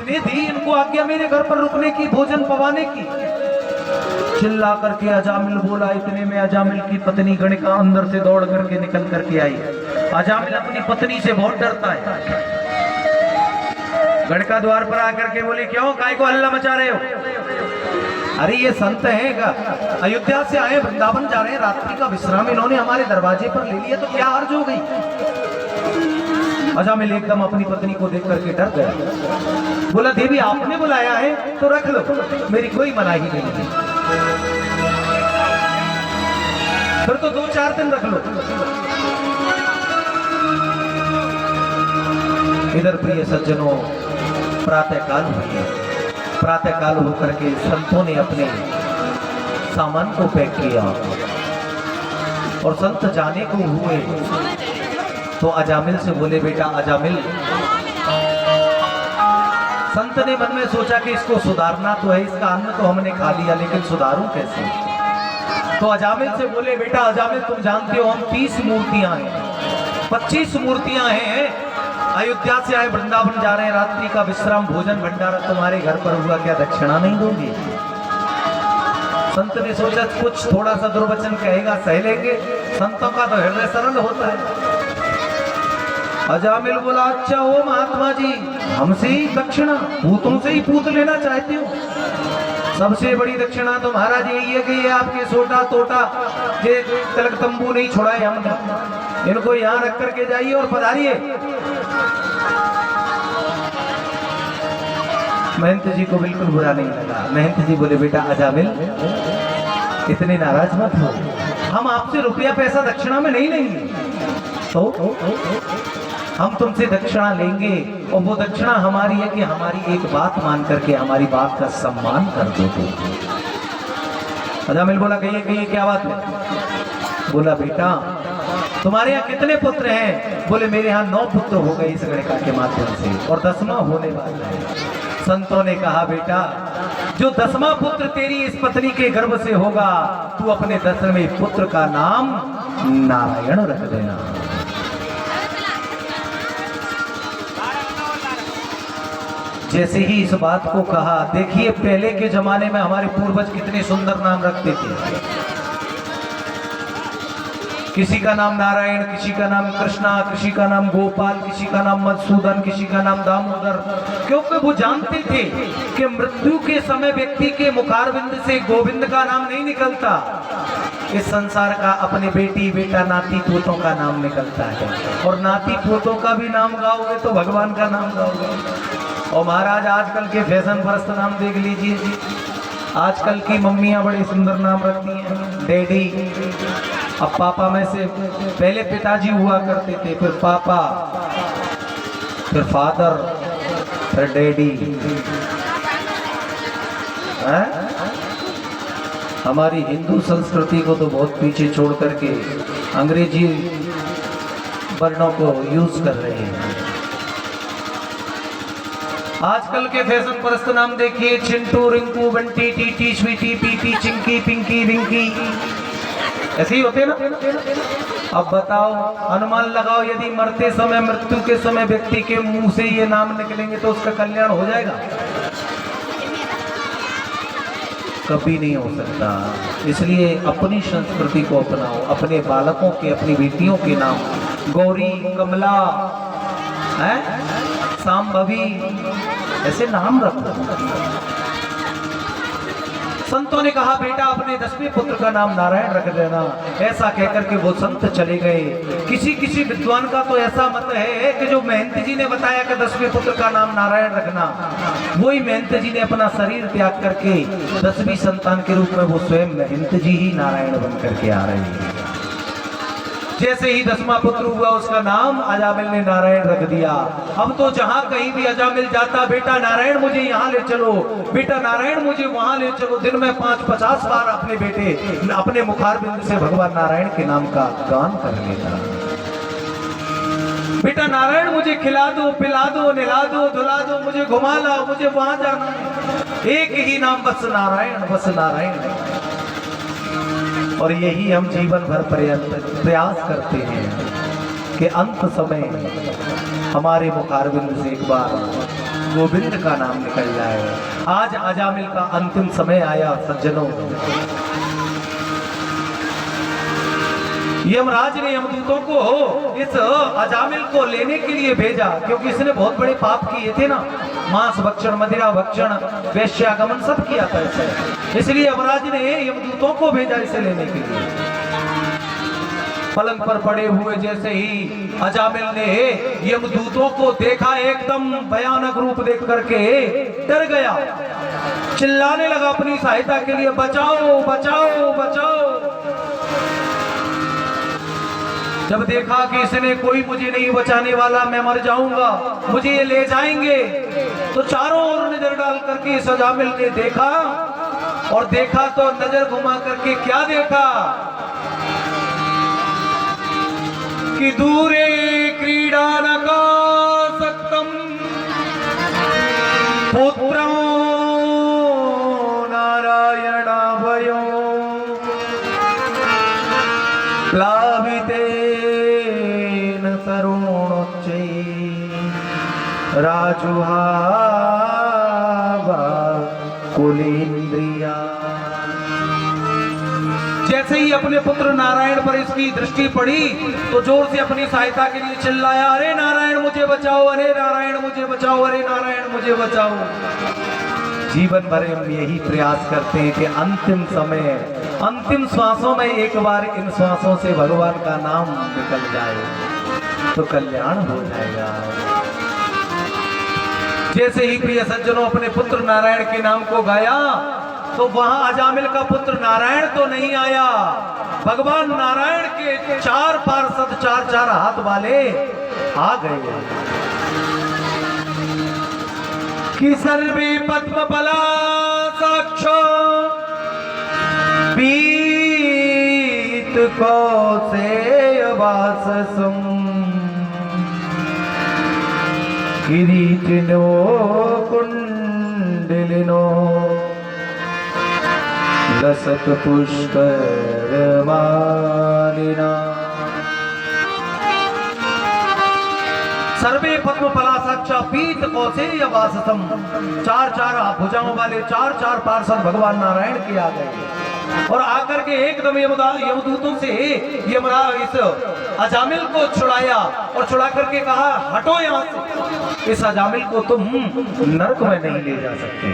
ने दी इनको आज्ञा मेरे घर पर रुकने की, भोजन पवाने की। चिल्ला करके अजामिल बोला। इतने में अजामिल की पत्नी गणिका अंदर से दौड़ करके निकल करके आई। अजामिल अपनी पत्नी से बहुत डरता है। गणिका द्वार पर आकर के बोली, क्यों काय को हल्ला मचा रहे हो? अरे ये संत हैं, अयोध्या से आए, वृंदावन जा रहे हैं, रात्रि का विश्राम इन्होंने हमारे दरवाजे पर ले लिया, तो क्या हर्ज हो गई? अजामिल एकदम अपनी पत्नी को देख करके डर गया। बोला, देवी आपने बुलाया है तो रख लो, मेरी कोई मनाही नहीं है। फिर तो 2-4 दिन रख लो। इधर प्रिय सज्जनों, प्रातः काल हुई। प्रातः काल होकर के संतों ने अपने सामान को पैक किया और संत जाने को हुए तो अजामिल से बोले, बेटा अजामिल। संत ने मन में सोचा कि इसको सुधारना तो है, इसका अन्न तो हमने खा लिया, लेकिन सुधारूं कैसे? तो अजामिल से बोले, बेटा अजामिल, तुम जानते हो हम 30 मूर्तियां हैं, 25 मूर्तियां हैं, अयोध्या से आए, वृंदावन जा रहे हैं, रात्रि का विश्राम, भोजन भंडारा तुम्हारे घर पर हुआ, क्या दक्षिणा नहीं दोगे? संत ने सोचा कुछ थोड़ा सा दुर्वचन कहेगा, सह लेंगे, संतों का तो हृदय सरल होता है। अजामिल बोला, अच्छा ओ महात्मा जी, हमसे ही दक्षिणा, भूतों से ही पूत लेना चाहते हो? सबसे बड़ी दक्षिणा तो महाराज यही है कि ये आपके सोटा तोटा ये तिलक तंबू नहीं छोड़ाए हमने, इनको यहाँ रख करके जाइए और पधारिए। महंत जी को बिल्कुल बुरा नहीं लगा। महंत जी बोले, बेटा अजामिल, इतने नाराज मत हो, हम आपसे रुपया पैसा दक्षिणा में नहीं लेंगे, तो हम तुमसे दक्षिणा लेंगे और वो दक्षिणा हमारी है कि हमारी एक बात मान करके हमारी बात का सम्मान कर दो। अजामिल बोला, कहिए क्या बात है? बोला, बेटा तुम्हारे यहाँ कितने पुत्र हैं? बोले, मेरे यहाँ 9 पुत्र हो गए इस गणिका के माध्यम से और 10वां होने वाला है। संतों ने कहा, बेटा जो 10वां पुत्र तेरी इस पत्नी के गर्भ से होगा, तू अपने 10वें पुत्र का नाम नारायण रख देना। जैसे ही इस बात को कहा, देखिए पहले के जमाने में हमारे पूर्वज कितने सुंदर नाम रखते थे। किसी का नाम नारायण, किसी का नाम कृष्णा, किसी का नाम गोपाल, किसी का नाम मधुसूदन, किसी का नाम दामोदर, क्योंकि वो जानते थे कि मृत्यु के समय व्यक्ति के मुखारविंद से गोविंद का नाम नहीं निकलता, इस संसार का अपने बेटी बेटा नाती पोतों का नाम निकलता है, और नाती पोतों का भी नाम गाओगे तो भगवान का नाम गाओगे। और महाराज आजकल के फैशन परस्त नाम देख लीजिए, आजकल की मम्मियां बड़े सुंदर नाम रखती हैं, डैडी। अब पापा में से पहले पिताजी हुआ करते थे, फिर पापा, फिर फादर, फिर डैडी। हमारी हिंदू संस्कृति को तो बहुत पीछे छोड़ करके अंग्रेजी वर्णों को यूज कर रहे हैं। आजकल के फैशन परस्त नाम देखिए, चिंटू, रिंकू, बंटी, टीटी, स्वीटी, पीटी, चिंकी, पिंकी, विंकी, ऐसे ही होते ना। अब बताओ, अनुमान लगाओ, यदि मरते समय, मृत्यु के समय व्यक्ति के मुंह से ये नाम निकलेंगे तो उसका कल्याण हो जाएगा? कभी नहीं हो सकता। इसलिए अपनी संस्कृति को अपनाओ, अपने बालकों के, अपनी बेटियों के नाम गौरी, कमला, सांभवी, ऐसे नाम रखो। संतों ने कहा, बेटा अपने 10वें पुत्र का नाम नारायण रख देना। ऐसा कहकर के वो संत चले गए। किसी विद्वान का तो ऐसा मत है कि जो महंत जी ने बताया कि 10वें पुत्र का नाम नारायण रखना, वही महंत जी ने अपना शरीर त्याग करके 10वीं संतान के रूप में वो स्वयं महंत जी ही नारायण बन करके आ रहे हैं। जैसे ही 10वां पुत्र हुआ, उसका नाम अजामिल ने नारायण रख दिया। अब तो जहां कहीं भी अजामिल जाता, बेटा नारायण मुझे यहाँ ले चलो, बेटा नारायण मुझे वहां ले चलो, दिन में 5-50 बार अपने बेटे अपने मुखारबिंद से भगवान नारायण के नाम का गान कर लेता। बेटा नारायण मुझे खिला दो, पिला दो, निला दो, धुला दो, मुझे घुमा लाओ, मुझे वहां जाना। एक ही नाम, बस नारायण, बस नारायण। और यही हम जीवन भर प्रयास करते हैं कि अंत समय हमारे मुखारबिंद से एक बार गोविंद का नाम निकल जाए। आज अजामिल का अंतिम समय आया सज्जनों। यमराज ने यमदूतों को इस अजामिल को लेने के लिए भेजा, क्योंकि इसने बहुत बड़े पाप किए थे ना, मांस भक्षण, मदिरा भक्षण, वेश्यागमन सब किया था इसे। इसलिए यमराज ने यमदूतों को भेजा इसे लेने के लिए। पलंग पर पड़े हुए जैसे ही अजामिल ने यमदूतों को देखा, एकदम भयानक रूप देख करके डर गया, चिल्लाने लगा अपनी सहायता के लिए, बचाओ बचाओ बचाओ। जब देखा कि इसने कोई मुझे नहीं बचाने वाला, मैं मर जाऊंगा, मुझे ये ले जाएंगे, तो चारों ओर नजर डाल करके इस अजामिल ने देखा, और देखा तो नजर घुमा करके क्या देखा कि दूरे क्रीडा नकासक्तम पुत्रं नारायणाभयो प्लावितेन तरुणोच्चै राजुहावा कुलेन्द्रिया। जैसे ही अपने पुत्र नारायण पर इसकी दृष्टि पड़ी तो जोर से अपनी सहायता के लिए चिल्लाया, अरे नारायण मुझे बचाओ, अरे नारायण मुझे बचाओ, अरे नारायण मुझे बचाओ। जीवन भर हम यही प्रयास करते हैं कि अंतिम समय, अंतिम श्वासों में एक बार इन श्वासों से भगवान का नाम निकल जाए तो कल्याण हो जाएगा। जैसे ही प्रिय सज्जनों अपने पुत्र नारायण के नाम को गाया तो वहां अजामिल का पुत्र नारायण तो नहीं आया, भगवान नारायण के 4 पार्षद 4 हाथ वाले आ गए कि सर्वे पद्म पलासाक्ष पीत कौसेयवाससं किरीटिनो कुंडलिनो लसत पुष्करमालिना। सर्वे पद्म पलासाक्षा पीत कौसेय वाससम, 4 भुजाओं वाले 4 पार्षद भगवान नारायण के आ गए, और आकर के एकदम यमदूतों से इस अजामिल को छुड़ाया, और छुड़ा करके कहा हटो यहाँ से, इस अजामिल को तुम नरक में नहीं ले जा सकते।